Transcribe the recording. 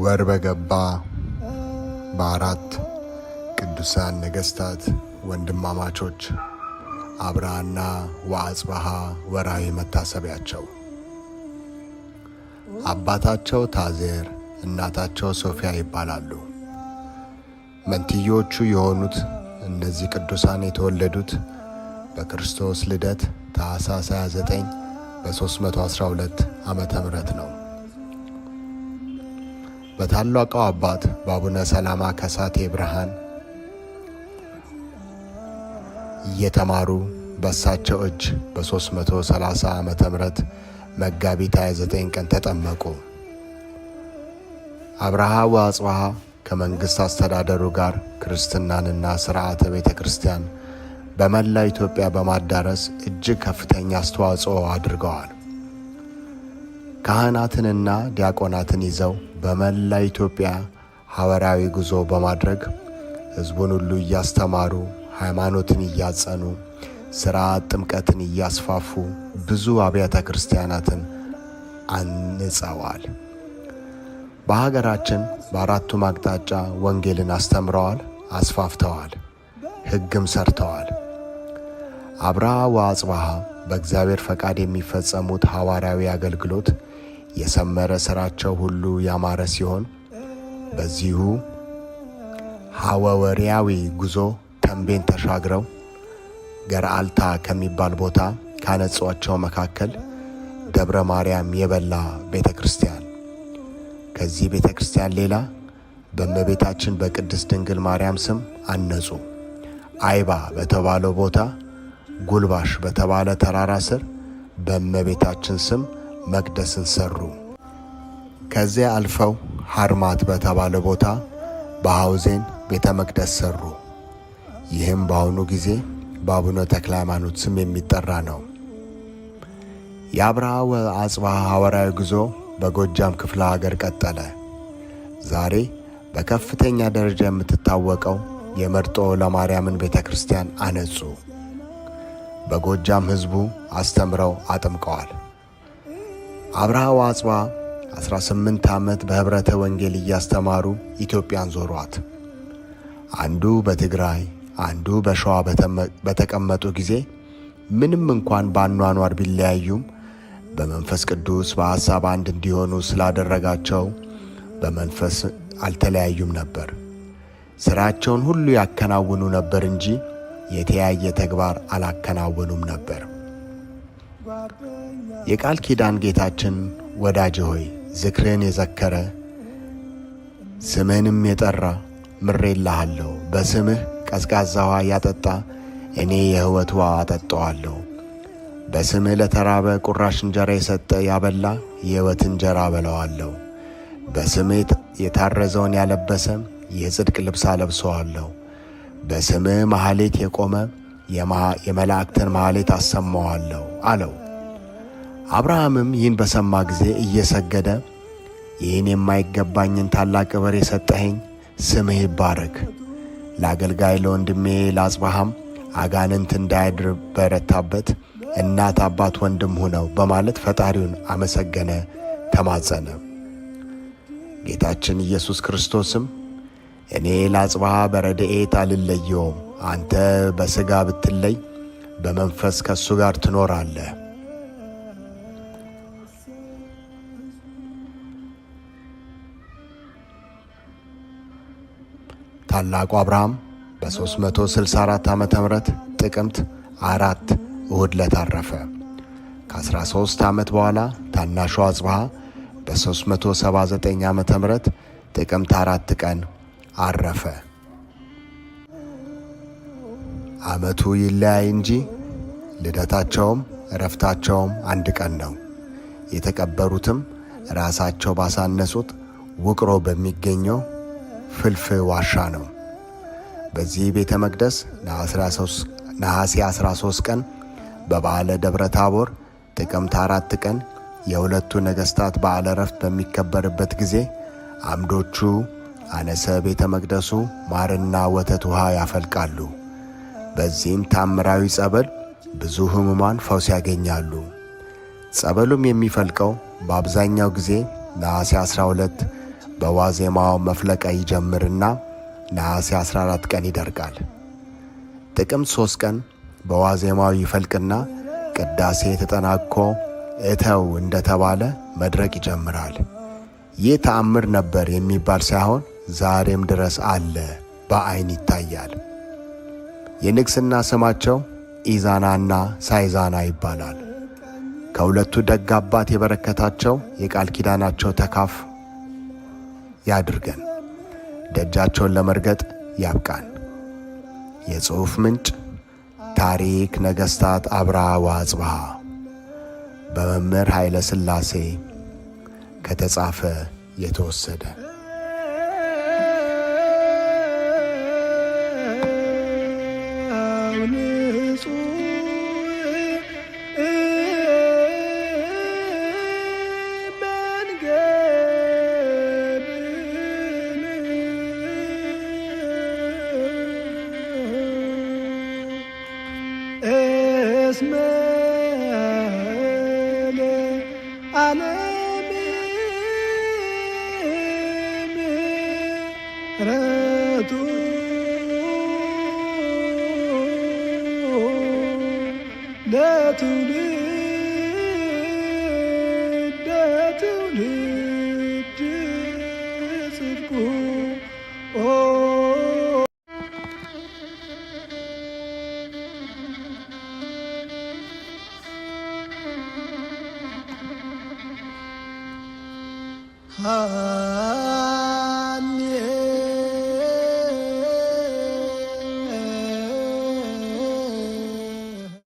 ወር በገባ በአራት ቅዱሳን ነገሥታት ወንድማማቾች አብርሃና ወአጽብሃ ወርሃዊ መታሰቢያቸው። አባታቸው ታዜር እናታቸው ሶፊያ ይባላሉ። መንትዮቹ የሆኑት እነዚህ ቅዱሳን የተወለዱት በክርስቶስ ልደት ታኅሳስ 29 በ312 ዓመተ ምህረት ነው። በታላቁ አባት በአቡነ ሰላማ ከሳቴ ብርሃን እየተማሩ በእሳቸው እጅ በ330 ዓመተ ምህረት መጋቢት 29 ቀን ተጠመቁ። አብርሃ ወአጽብሃ ከመንግሥት አስተዳደሩ ጋር ክርስትናንና ሥርዓተ ቤተ ክርስቲያን በመላ ኢትዮጵያ በማዳረስ እጅግ ከፍተኛ አስተዋጽኦ አድርገዋል። ካህናትንና ዲያቆናትን ይዘው በመላ ኢትዮጵያ ሐዋርያዊ ጉዞ በማድረግ ሕዝቡን ሁሉ እያስተማሩ ሃይማኖትን እያጸኑ ሥርዓተ ጥምቀትን እያስፋፉ ብዙ አብያተ ክርስቲያናትን አንጸዋል። በሀገራችን በአራቱም አቅጣጫ ወንጌልን አስተምረዋል፣ አስፋፍተዋል፣ ሕግም ሰርተዋል። አብርሃ ወአጽብሃ በእግዚአብሔር ፈቃድ የሚፈጸሙት ሐዋርያዊ አገልግሎት የሰመረ ሥራቸው ሁሉ ያማረ ሲሆን በዚሁ ሐዋርያዊ ጉዞ ተንቤን ተሻግረው ገርአልታ ከሚባል ቦታ ካነጿቸው መካከል ደብረ ማርያም የበላ ቤተ ክርስቲያን፣ ከዚህ ቤተ ክርስቲያን ሌላ በእመቤታችን በቅድስት ድንግል ማርያም ስም አነጹ። አይባ በተባለው ቦታ ጉልባሽ በተባለ ተራራ ስር በእመቤታችን ስም መቅደስን ሰሩ። ከዚያ አልፈው ሐርማት በተባለ ቦታ በሐውዜን ቤተ መቅደስ ሰሩ። ይህም በአሁኑ ጊዜ በአቡነ ተክለ ሃይማኖት ስም የሚጠራ ነው። የአብርሃ ወአጽብሃ ሐዋርያዊ ጉዞ በጎጃም ክፍለ ሀገር ቀጠለ። ዛሬ በከፍተኛ ደረጃ የምትታወቀው የመርጦ ለማርያምን ቤተ ክርስቲያን አነጹ። በጎጃም ሕዝቡ አስተምረው አጥምቀዋል። አብርሃ ወአጽብሃ 18 ዓመት በኅብረተ ወንጌል እያስተማሩ ኢትዮጵያን ዞሯት። አንዱ በትግራይ አንዱ በሸዋ በተቀመጡ ጊዜ ምንም እንኳን በአኗኗር ቢለያዩም በመንፈስ ቅዱስ በሐሳብ አንድ እንዲሆኑ ስላደረጋቸው በመንፈስ አልተለያዩም ነበር። ሥራቸውን ሁሉ ያከናውኑ ነበር እንጂ የተያየ ተግባር አላከናወኑም ነበር። የቃል ኪዳን ጌታችን ወዳጅ ሆይ ዝክርህን የዘከረ ስምህንም የጠራ ምሬልሃለሁ። በስምህ ቀዝቃዛ ውሃ ያጠጣ እኔ የሕይወት ውሃ አጠጣዋለሁ። በስምህ ለተራበ ቁራሽ እንጀራ የሰጠ ያበላ የሕይወት እንጀራ አበላዋለሁ። በስምህ የታረዘውን ያለበሰ የጽድቅ ልብስ አለብሰዋለሁ። በስምህ መሐሌት የቆመ የመላእክትን መሐሌት አሰማዋለሁ አለው። አብርሃምም ይህን በሰማ ጊዜ እየሰገደ ይህን የማይገባኝን ታላቅ ክብር የሰጠኸኝ ስምህ ይባረክ፣ ለአገልጋይ ለወንድሜ ለአጽብሃም አጋንንት እንዳያድር በረታበት እናት አባት ወንድም ሆነው በማለት ፈጣሪውን አመሰገነ፣ ተማጸነ። ጌታችን ኢየሱስ ክርስቶስም እኔ ለአጽብሃ በረድኤት አልለየውም፣ አንተ በሥጋ ብትለይ በመንፈስ ከእሱ ጋር ትኖራለህ። ታላቁ አብርሃም በ364 ዓመተ ምህረት ጥቅምት 4 እሁድ ዕለት አረፈ። ከ13 ዓመት በኋላ ታናሹ አጽብሃ በ379 ዓመተ ምህረት ጥቅምት 4 ቀን አረፈ። ዓመቱ ይለያይ እንጂ ልደታቸውም ዕረፍታቸውም አንድ ቀን ነው። የተቀበሩትም ራሳቸው ባሳነሱት ውቅሮ በሚገኘው ፍልፍ ዋሻ ነው። በዚህ ቤተ መቅደስ ነሐሴ 13 ቀን በበዓለ ደብረ ታቦር ጥቅምት 4 ቀን የሁለቱ ነገሥታት በዓለ ዕረፍት በሚከበርበት ጊዜ አምዶቹ አነሰ ቤተ መቅደሱ ማርና ወተት ውሃ ያፈልቃሉ። በዚህም ታምራዊ ጸበል ብዙ ሕሙማን ፈውስ ያገኛሉ። ጸበሉም የሚፈልቀው በአብዛኛው ጊዜ ነሐሴ 12 በዋዜማው መፍለቀ ይጀምርና ነሐሴ 14 ቀን ይደርቃል። ጥቅምት 3 ቀን በዋዜማው ይፈልቅና ቅዳሴ ተጠናቆ እተው እንደተባለ መድረቅ ይጀምራል። ይህ ተአምር ነበር የሚባል ሳይሆን ዛሬም ድረስ አለ፣ በዐይን ይታያል። የንግሥና ስማቸው ኢዛናና ሳይዛና ይባላል። ከሁለቱ ደግ አባት የበረከታቸው የቃል ኪዳናቸው ተካፍ ያድርገን። ደጃቸውን ለመርገጥ ያብቃን። የጽሑፍ ምንጭ ታሪክ ነገሥታት አብርሃ ወአጽብሃ በመምህር ኃይለ ሥላሴ ከተጻፈ የተወሰደ። Ah